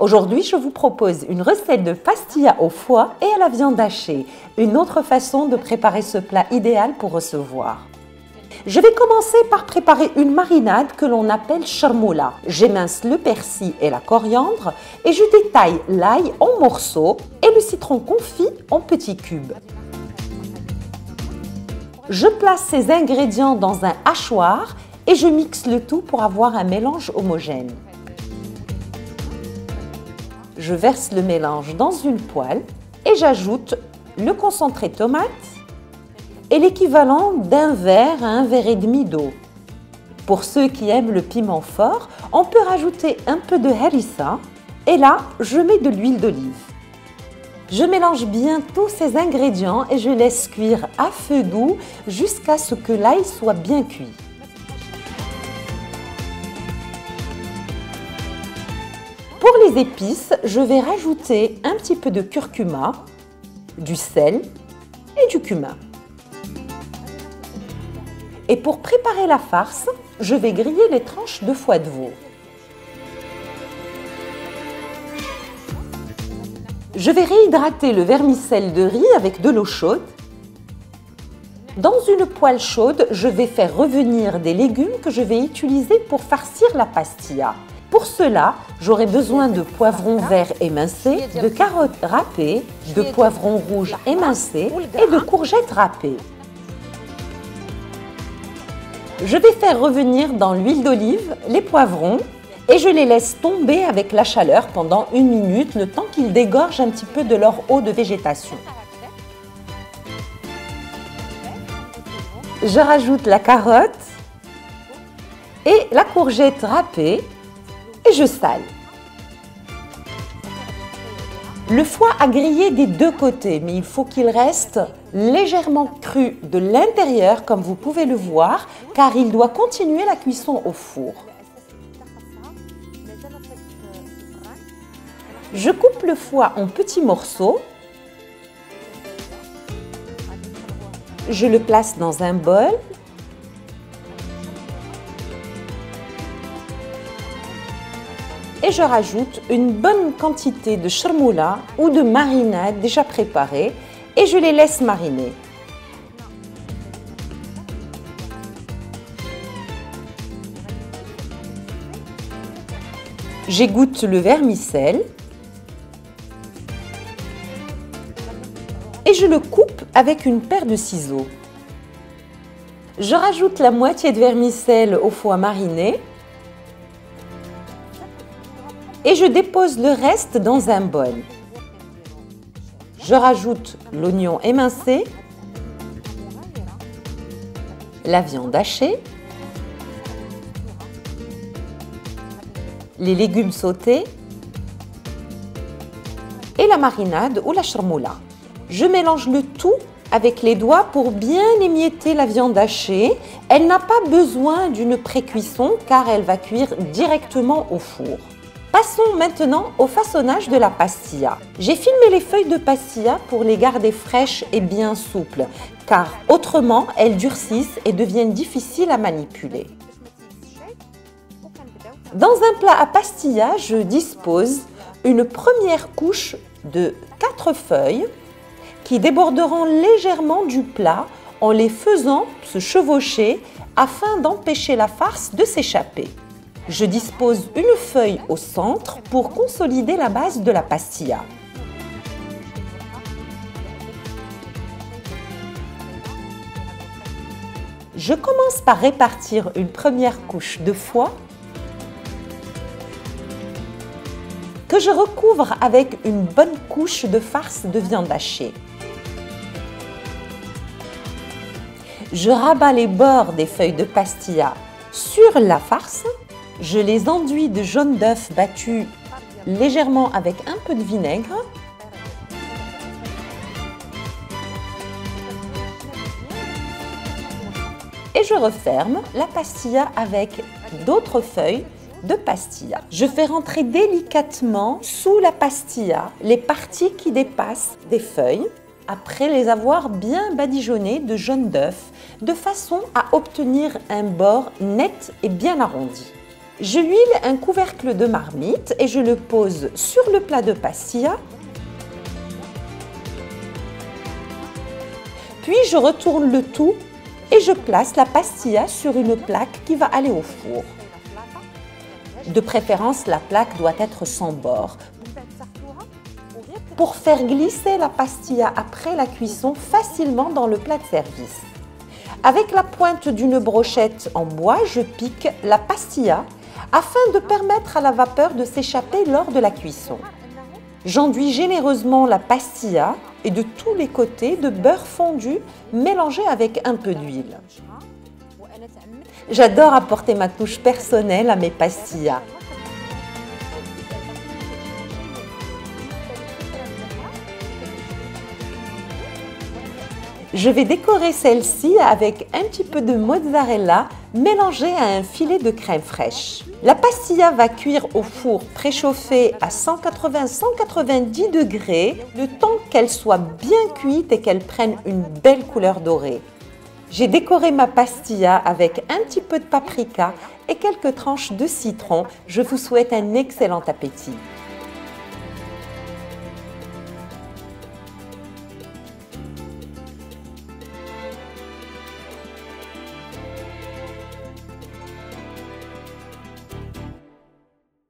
Aujourd'hui, je vous propose une recette de pastilla au foie et à la viande hachée, une autre façon de préparer ce plat idéal pour recevoir. Je vais commencer par préparer une marinade que l'on appelle charmoula. J'émince le persil et la coriandre et je détaille l'ail en morceaux et le citron confit en petits cubes. Je place ces ingrédients dans un hachoir et je mixe le tout pour avoir un mélange homogène. Je verse le mélange dans une poêle et j'ajoute le concentré tomate et l'équivalent d'un verre à un verre et demi d'eau. Pour ceux qui aiment le piment fort, on peut rajouter un peu de harissa et là, je mets de l'huile d'olive. Je mélange bien tous ces ingrédients et je laisse cuire à feu doux jusqu'à ce que l'ail soit bien cuit. Pour les épices, je vais rajouter un petit peu de curcuma, du sel et du cumin. Et pour préparer la farce, je vais griller les tranches de foie de veau. Je vais réhydrater le vermicelle de riz avec de l'eau chaude. Dans une poêle chaude, je vais faire revenir des légumes que je vais utiliser pour farcir la pastilla. Pour cela, j'aurai besoin de poivrons verts émincés, de carottes râpées, de poivrons rouges émincés et de courgettes râpées. Je vais faire revenir dans l'huile d'olive les poivrons et je les laisse tomber avec la chaleur pendant 1 minute, le temps qu'ils dégorgent un petit peu de leur eau de végétation. Je rajoute la carotte et la courgette râpée et je sale. Le foie a grillé des deux côtés, mais il faut qu'il reste légèrement cru de l'intérieur, comme vous pouvez le voir, car il doit continuer la cuisson au four. Je coupe le foie en petits morceaux. Je le place dans un bol. Et je rajoute une bonne quantité de charmoula ou de marinade déjà préparée et je les laisse mariner. J'égoutte le vermicelle et je le coupe avec une paire de ciseaux. Je rajoute la moitié de vermicelle au foie mariné et je dépose le reste dans un bol. Je rajoute l'oignon émincé, la viande hachée, les légumes sautés et la marinade ou la charmoula. Je mélange le tout avec les doigts pour bien émietter la viande hachée. Elle n'a pas besoin d'une pré-cuisson car elle va cuire directement au four. Passons maintenant au façonnage de la pastilla. J'ai filmé les feuilles de pastilla pour les garder fraîches et bien souples, car autrement elles durcissent et deviennent difficiles à manipuler. Dans un plat à pastilla, je dispose une première couche de 4 feuilles qui déborderont légèrement du plat en les faisant se chevaucher afin d'empêcher la farce de s'échapper. Je dispose une feuille au centre pour consolider la base de la pastilla. Je commence par répartir une première couche de foie que je recouvre avec une bonne couche de farce de viande hachée. Je rabats les bords des feuilles de pastilla sur la farce. Je les enduis de jaune d'œuf battu légèrement avec un peu de vinaigre. Et je referme la pastilla avec d'autres feuilles de pastilla. Je fais rentrer délicatement sous la pastilla les parties qui dépassent des feuilles après les avoir bien badigeonnées de jaune d'œuf de façon à obtenir un bord net et bien arrondi. Je huile un couvercle de marmite et je le pose sur le plat de pastilla. Puis je retourne le tout et je place la pastilla sur une plaque qui va aller au four. De préférence, la plaque doit être sans bord pour faire glisser la pastilla après la cuisson facilement dans le plat de service. Avec la pointe d'une brochette en bois, je pique la pastilla afin de permettre à la vapeur de s'échapper lors de la cuisson. J'enduis généreusement la pastilla et de tous les côtés de beurre fondu mélangé avec un peu d'huile. J'adore apporter ma touche personnelle à mes pastillas. Je vais décorer celle-ci avec un petit peu de mozzarella mélangé à un filet de crème fraîche. La pastilla va cuire au four préchauffé à 180-190 degrés, le temps qu'elle soit bien cuite et qu'elle prenne une belle couleur dorée. J'ai décoré ma pastilla avec un petit peu de paprika et quelques tranches de citron. Je vous souhaite un excellent appétit.